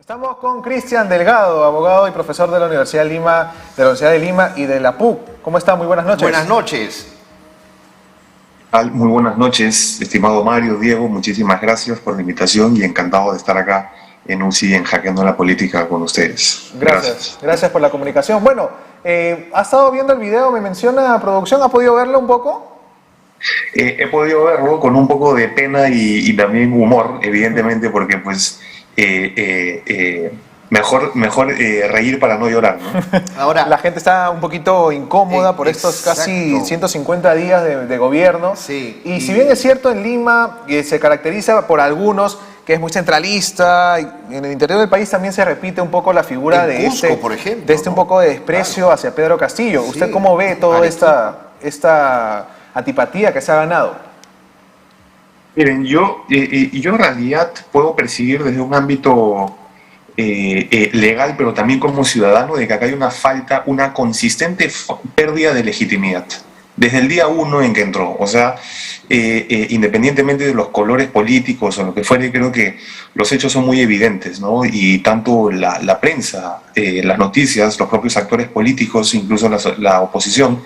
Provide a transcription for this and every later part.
Estamos con Cristian Delgado, abogado y profesor de la Universidad de Lima y de la PUC. ¿Cómo está? Muy buenas noches. Buenas noches. Muy buenas noches, estimado Mario, Diego, muchísimas gracias por la invitación y encantado de estar acá en UCI en Hackeando la Política con ustedes. Gracias por la comunicación. Bueno, ¿ha estado viendo el video? Me menciona producción, ¿ha podido verlo un poco? He podido verlo con un poco de pena y también humor, evidentemente, porque pues mejor reír para no llorar, ¿no? Ahora, la gente está un poquito incómoda por estos casi 150 días de gobierno. Sí. Y si bien es cierto, en Lima se caracteriza por algunos que es muy centralista, y en el interior del país también se repite un poco la figura de Cusco, por ejemplo, de un poco de desprecio hacia Pedro Castillo. Sí. ¿Usted cómo ve toda esta antipatía que se ha ganado? Miren, yo en realidad puedo percibir desde un ámbito legal, pero también como ciudadano, de que acá hay una consistente pérdida de legitimidad. Desde el día uno en que entró, o sea, independientemente de los colores políticos o lo que fuere, creo que los hechos son muy evidentes, ¿no? Y tanto la prensa, las noticias, los propios actores políticos, incluso la oposición,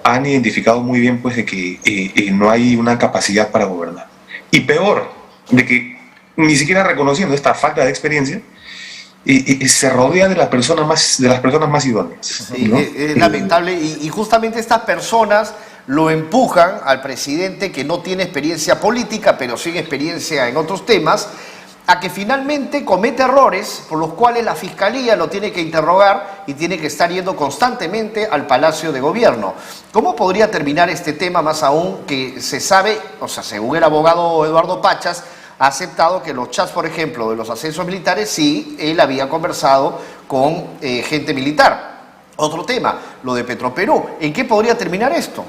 han identificado muy bien pues de que no hay una capacidad para gobernar. Y peor, de que ni siquiera reconociendo esta falta de experiencia, se rodea de las personas más idóneas, ¿no? Es lamentable y justamente estas personas lo empujan al presidente, que no tiene experiencia política pero sí experiencia en otros temas, a que finalmente comete errores por los cuales la fiscalía lo tiene que interrogar y tiene que estar yendo constantemente al Palacio de Gobierno. ¿Cómo podría terminar este tema, más aún que se sabe, o sea, según el abogado Eduardo Pachas, ha aceptado que los chats, por ejemplo, de los ascensos militares, sí, él había conversado con gente militar? Otro tema, lo de Petroperú. ¿En qué podría terminar esto?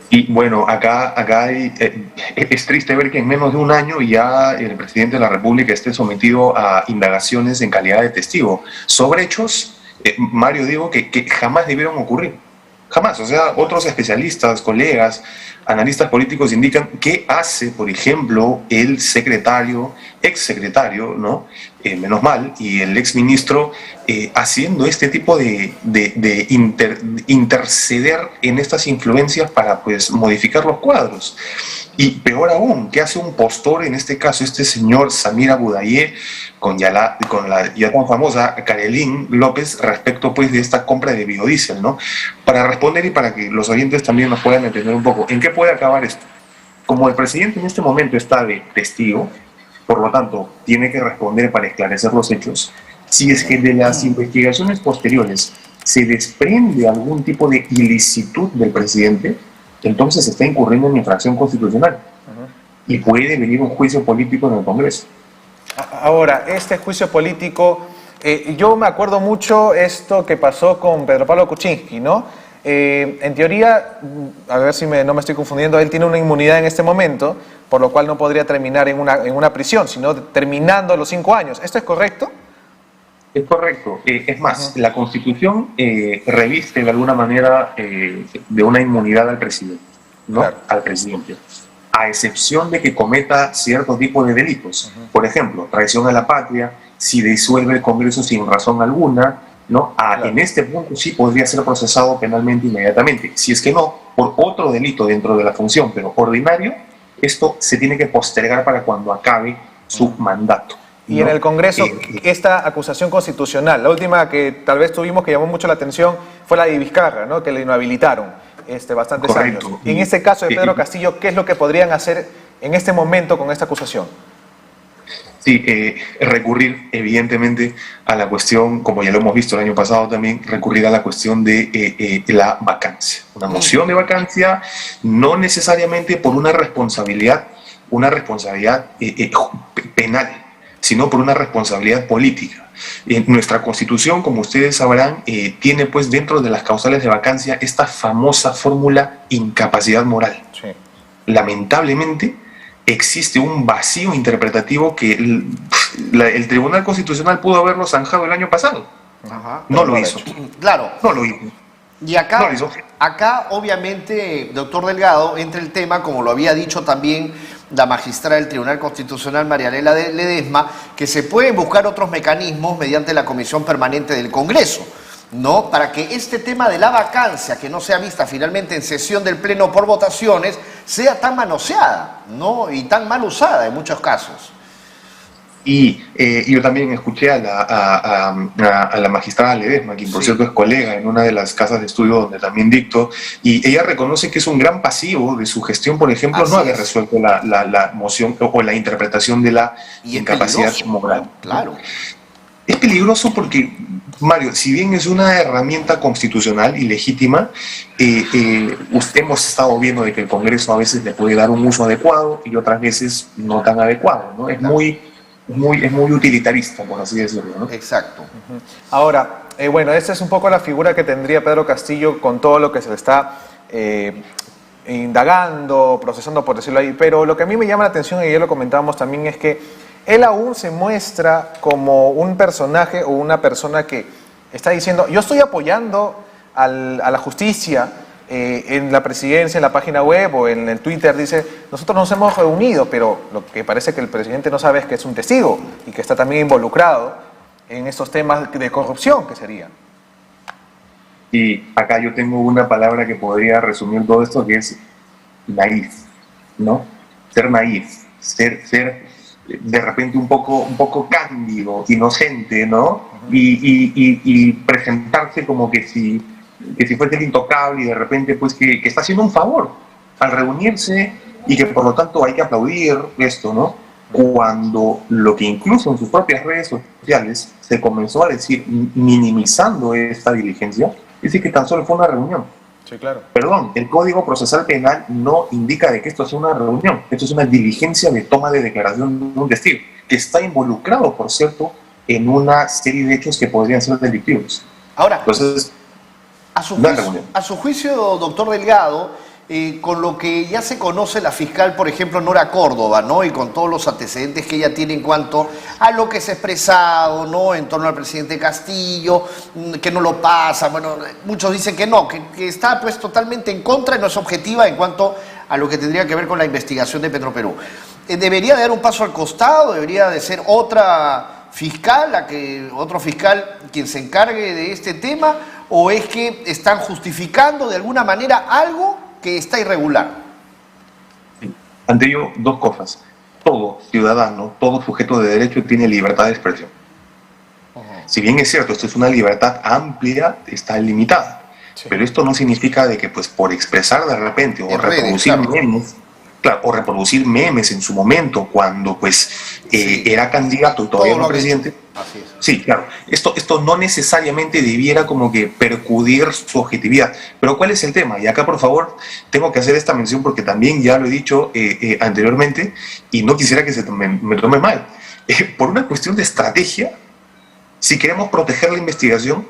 Y bueno, acá es triste ver que en menos de un año ya el presidente de la República esté sometido a indagaciones en calidad de testigo sobre hechos, Mario, digo, que jamás debieron ocurrir. Jamás. O sea, otros especialistas, colegas, analistas políticos indican qué hace, por ejemplo, el exsecretario, ¿no? Menos mal, y el exministro haciendo este tipo de interceder en estas influencias para pues modificar los cuadros. Y peor aún, ¿qué hace un postor, en este caso este señor Samir Abudaye, con la ya tan famosa Karelin López, respecto pues de esta compra de biodiesel, ¿no? Para responder y para que los oyentes también nos puedan entender un poco, ¿en qué puede acabar esto? Como el presidente en este momento está de testigo, por lo tanto, tiene que responder para esclarecer los hechos. Si es que de las investigaciones posteriores se desprende algún tipo de ilicitud del presidente, entonces se está incurriendo en infracción constitucional y puede venir un juicio político en el Congreso. Ahora, este juicio político, yo me acuerdo mucho esto que pasó con Pedro Pablo Kuczynski, ¿no? En teoría, a ver si no me estoy confundiendo, él tiene una inmunidad en este momento, por lo cual no podría terminar en una prisión, sino terminando los 5 años. ¿Esto es correcto? Es correcto. Es más, la Constitución reviste de alguna manera de una inmunidad al presidente, ¿no? Claro. Al presidente, a excepción de que cometa cierto tipo de delitos. Por ejemplo, traición a la patria, si disuelve el Congreso sin razón alguna, ¿no? Claro. En este punto sí podría ser procesado penalmente inmediatamente. Si es que no, por otro delito dentro de la función, pero ordinario, esto se tiene que postergar para cuando acabe su mandato. Y ¿no? En el Congreso, esta acusación constitucional, la última que tal vez tuvimos que llamó mucho la atención fue la de Vizcarra, ¿no? Que le inhabilitaron bastantes Correcto. años. Y en este caso de Pedro Castillo, ¿qué es lo que podrían hacer en este momento con esta acusación? Sí, recurrir evidentemente a la cuestión, como ya lo hemos visto el año pasado también, recurrir a la cuestión de la vacancia. Una moción de vacancia, no necesariamente por una responsabilidad penal, sino por una responsabilidad política. Nuestra Constitución, como ustedes sabrán, tiene pues dentro de las causales de vacancia esta famosa fórmula incapacidad moral. Sí. Lamentablemente, existe un vacío interpretativo que el Tribunal Constitucional pudo haberlo zanjado el año pasado. Ajá, no lo hizo. Claro. No lo hizo. Y acá obviamente, doctor Delgado, entra el tema, como lo había dicho también la magistrada del Tribunal Constitucional, Marianela Ledesma, que se pueden buscar otros mecanismos mediante la Comisión Permanente del Congreso, ¿no? Para que este tema de la vacancia, que no sea vista finalmente en sesión del Pleno por votaciones, sea tan manoseada, ¿no? Y tan mal usada en muchos casos. Y yo también escuché a la magistrada Ledesma, quien por cierto es colega en una de las casas de estudio donde también dicto, y ella reconoce que es un gran pasivo de su gestión, por ejemplo, no haber resuelto la moción o la interpretación de la incapacidad moral. Claro. Es peligroso porque, Mario, si bien es una herramienta constitucional y legítima, hemos estado viendo de que el Congreso a veces le puede dar un uso adecuado y otras veces no tan adecuado, ¿no? Es muy utilitarista, por así decirlo, ¿no? Exacto. Ahora, bueno, esta es un poco la figura que tendría Pedro Castillo con todo lo que se le está indagando, procesando, por decirlo ahí. Pero lo que a mí me llama la atención, y ya lo comentábamos también, es que él aún se muestra como un personaje o una persona que está diciendo, yo estoy apoyando a la justicia. En la presidencia, en la página web o en el Twitter dice, nosotros nos hemos reunido, pero lo que parece que el presidente no sabe es que es un testigo y que está también involucrado en estos temas de corrupción que serían. Y acá yo tengo una palabra que podría resumir todo esto, que es naif, ¿no? Ser naif, ser de repente un poco cándido, inocente, ¿no? Y presentarse como que si fuese el intocable y de repente pues que está haciendo un favor al reunirse y que por lo tanto hay que aplaudir esto, ¿no? Cuando lo que incluso en sus propias redes sociales se comenzó a decir, minimizando esta diligencia, dice que tan solo fue una reunión. Sí, claro. Perdón, el Código Procesal Penal no indica de que esto es una reunión, esto es una diligencia de toma de declaración de un testigo, que está involucrado, por cierto, en una serie de hechos que podrían ser delictivos. Ahora, entonces, a su juicio, doctor Delgado, con lo que ya se conoce la fiscal, por ejemplo, Nora Córdoba, ¿no? Y con todos los antecedentes que ella tiene en cuanto a lo que se ha expresado, ¿no? En torno al presidente Castillo, que no lo pasa, bueno, muchos dicen que no, que está pues totalmente en contra y no es objetiva en cuanto a lo que tendría que ver con la investigación de Petroperú. ¿Debería de dar un paso al costado? ¿Debería de ser otro fiscal quien se encargue de este tema? ¿O es que están justificando de alguna manera algo que está irregular? Ante ello, dos cosas. Todo ciudadano, todo sujeto de derecho tiene libertad de expresión. Si bien es cierto, esto es una libertad amplia, está limitada. Sí. Pero esto no significa de que pues por expresar de repente o reproducir memes, claro, o reproducir memes en su momento cuando pues era candidato y todavía no presidente. Así es. Sí, claro. Esto no necesariamente debiera como que percudir su objetividad. Pero ¿cuál es el tema? Y acá, por favor, tengo que hacer esta mención porque también ya lo he dicho anteriormente y no quisiera que me tome mal. Por una cuestión de estrategia, si queremos proteger la investigación,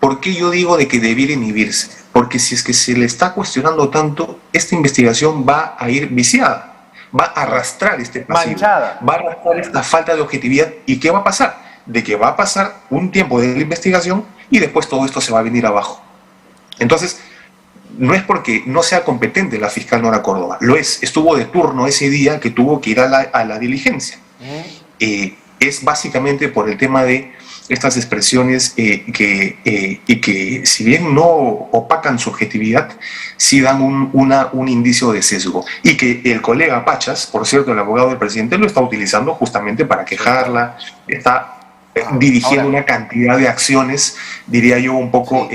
¿por qué yo digo de que debiera inhibirse? Porque si es que se le está cuestionando tanto, esta investigación va a ir viciada, va a arrastrar este pasivo, manchada, va a arrastrar esta falta de objetividad. ¿Y qué va a pasar? De que va a pasar un tiempo de la investigación y después todo esto se va a venir abajo. Entonces, no es porque no sea competente la fiscal Nora Córdoba, lo es, estuvo de turno ese día que tuvo que ir a la diligencia. Es básicamente por el tema de estas expresiones que si bien no opacan su objetividad, sí dan un indicio de sesgo. Y que el colega Pachas, por cierto, el abogado del presidente, lo está utilizando justamente para quejarla, está dirigiendo una cantidad de acciones, diría yo, un poco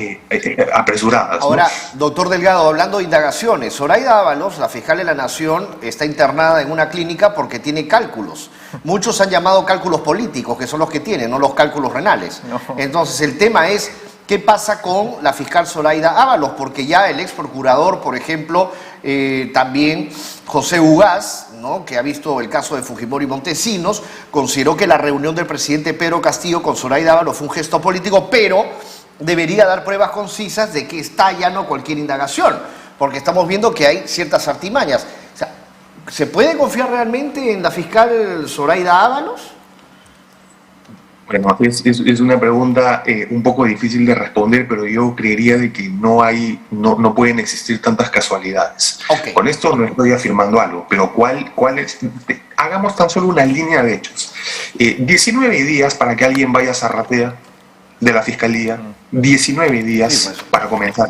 apresuradas, ¿no? Ahora, doctor Delgado, hablando de indagaciones, Zoraida Ábalos, la fiscal de la Nación, está internada en una clínica porque tiene cálculos. Muchos han llamado cálculos políticos, que son los que tienen, no los cálculos renales. No. Entonces, el tema es, ¿qué pasa con la fiscal Zoraida Ábalos? Porque ya el ex procurador, por ejemplo, también José Ugaz, ¿no?, que ha visto el caso de Fujimori Montesinos, consideró que la reunión del presidente Pedro Castillo con Zoraida Ábalos fue un gesto político, pero debería dar pruebas concisas de que está ya no cualquier indagación, porque estamos viendo que hay ciertas artimañas. O sea, ¿se puede confiar realmente en la fiscal Zoraida Ábalos? Bueno, es una pregunta un poco difícil de responder, pero yo creería de que no pueden existir tantas casualidades. Ok. Con esto no estoy afirmando algo, pero ¿cuál es? Hagamos tan solo una línea de hechos. 19 días para que alguien vaya a Zarratea de la Fiscalía, 19 días Sí, pues. para comenzar.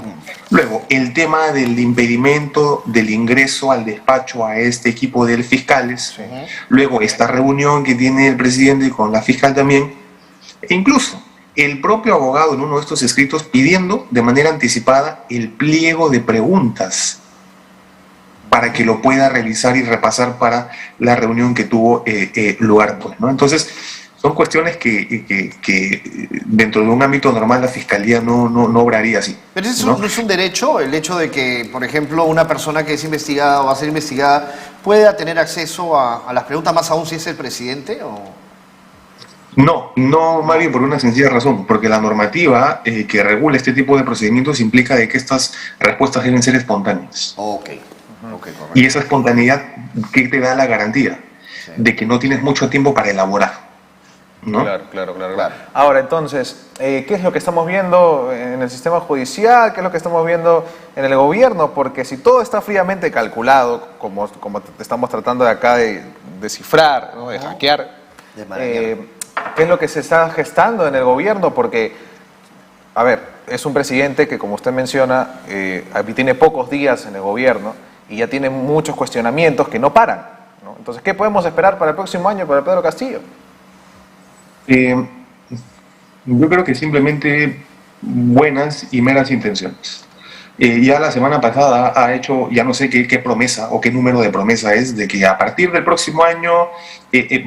Luego, el tema del impedimento del ingreso al despacho a este equipo de fiscales. Luego, esta reunión que tiene el presidente con la fiscal también. E incluso, el propio abogado en uno de estos escritos pidiendo de manera anticipada el pliego de preguntas para que lo pueda revisar y repasar para la reunión que tuvo lugar, pues, ¿no? Entonces, son cuestiones que dentro de un ámbito normal la Fiscalía no obraría así. Pero eso no es un derecho, el hecho de que, por ejemplo, una persona que es investigada o va a ser investigada pueda tener acceso a las preguntas, más aún si es el presidente, ¿o? No, Mario, por una sencilla razón, porque la normativa que regula este tipo de procedimientos implica de que estas respuestas deben ser espontáneas. Ok, correcto. Y esa espontaneidad, ¿qué te da la garantía? Sí. De que no tienes mucho tiempo para elaborar, ¿no? Claro. Ahora, entonces, ¿qué es lo que estamos viendo en el sistema judicial? ¿Qué es lo que estamos viendo en el gobierno? Porque si todo está fríamente calculado, como estamos tratando de acá de descifrar, ¿no? De hackear, De maravilla. ¿qué es lo que se está gestando en el gobierno? Porque, a ver, es un presidente que, como usted menciona, tiene pocos días en el gobierno y ya tiene muchos cuestionamientos que no paran, ¿no? Entonces, ¿qué podemos esperar para el próximo año para Pedro Castillo? Yo creo que simplemente buenas y meras intenciones. Ya la semana pasada ha hecho, ya no sé qué promesa o qué número de promesa es, de que a partir del próximo año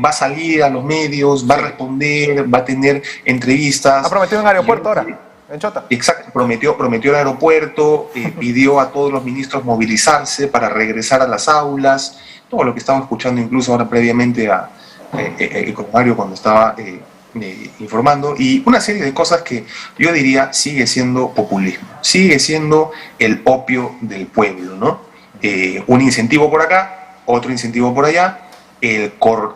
va a salir a los medios, va a responder, va a tener entrevistas. Ha prometido un aeropuerto ahora, en Chota. Exacto, prometió el aeropuerto, pidió a todos los ministros movilizarse para regresar a las aulas, todo lo que estaba escuchando incluso ahora previamente con Mario cuando estaba informando, y una serie de cosas que yo diría sigue siendo populismo, sigue siendo el opio del pueblo, ¿no? Un incentivo por acá, otro incentivo por allá,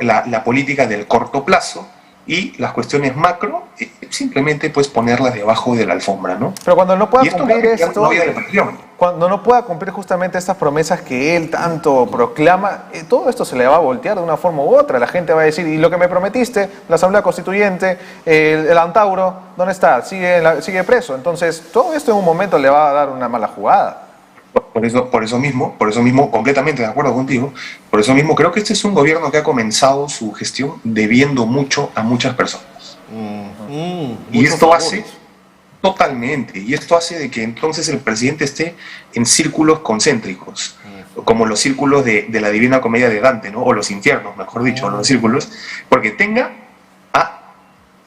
la política del corto plazo y las cuestiones macro, simplemente pues ponerlas debajo de la alfombra, ¿no? Pero cuando no pueda cumplir esto, no había depresión. Cuando no pueda cumplir justamente estas promesas que él tanto proclama, todo esto se le va a voltear de una forma u otra. La gente va a decir, ¿y lo que me prometiste? La Asamblea Constituyente, el Antauro, ¿dónde está? Sigue preso. Entonces, todo esto en un momento le va a dar una mala jugada. Por eso mismo, completamente de acuerdo contigo, por eso mismo creo que este es un gobierno que ha comenzado su gestión debiendo mucho a muchas personas. Y esto hace, totalmente, y esto hace de que entonces el presidente esté en círculos concéntricos, como los círculos de la Divina Comedia de Dante, ¿no? O los infiernos, mejor dicho, los círculos, porque tenga a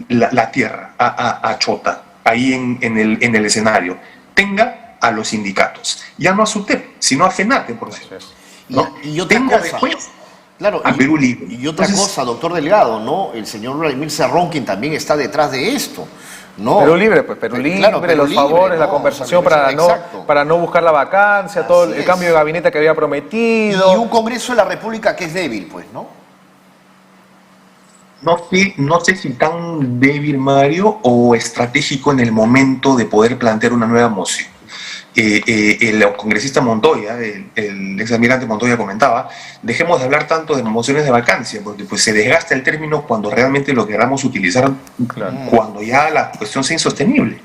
la tierra, a Chota, ahí en el escenario, tenga a los sindicatos, ya no a SUTEP, sino a FENATE, por cierto. ¿No? Y otra Tenga cosa, después claro, a Perú Libre. Y otra Entonces, cosa, doctor Delgado, ¿no? El señor Vladimir Cerrón, quien también está detrás de esto, ¿no? Perú Libre, pues Perú Libre, Claro, Perú los Libre, favores, ¿no? la conversación Exacto. para no buscar la vacancia, todo Así el es. cambio de gabinete que había Y prometido. un Congreso de la República que es débil, pues, ¿no? no sé si tan débil, Mario, o estratégico en el momento de poder plantear una nueva moción. El congresista Montoya, el exalmirante Montoya comentaba, dejemos de hablar tanto de mociones de vacancia, porque pues se desgasta el término cuando realmente lo queramos utilizar, cuando ya la cuestión sea insostenible.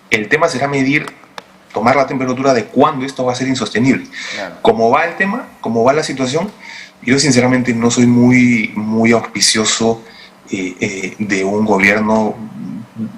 El tema será tomar la temperatura de cuándo esto va a ser insostenible. Claro. Como va el tema, como va la situación, yo sinceramente no soy muy auspicioso de un gobierno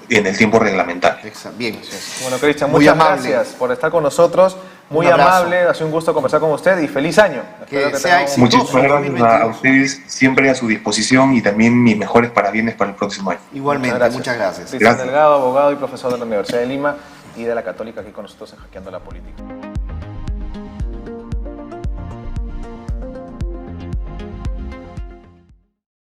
en el tiempo reglamentario. Bien. Bueno, Cristian, Muy muchas amable. gracias por estar con nosotros. Muy Un abrazo. amable, ha sido un gusto conversar con usted y feliz año. Que Espero sea tengamos- exitoso. Muchísimas gracias 2022. a ustedes, siempre a su disposición, y también mis mejores parabienes para el próximo año. Igualmente, muchas gracias. Cristian Gracias. Delgado, abogado y profesor de la Universidad de Lima y de la Católica, aquí con nosotros en Hackeando la Política.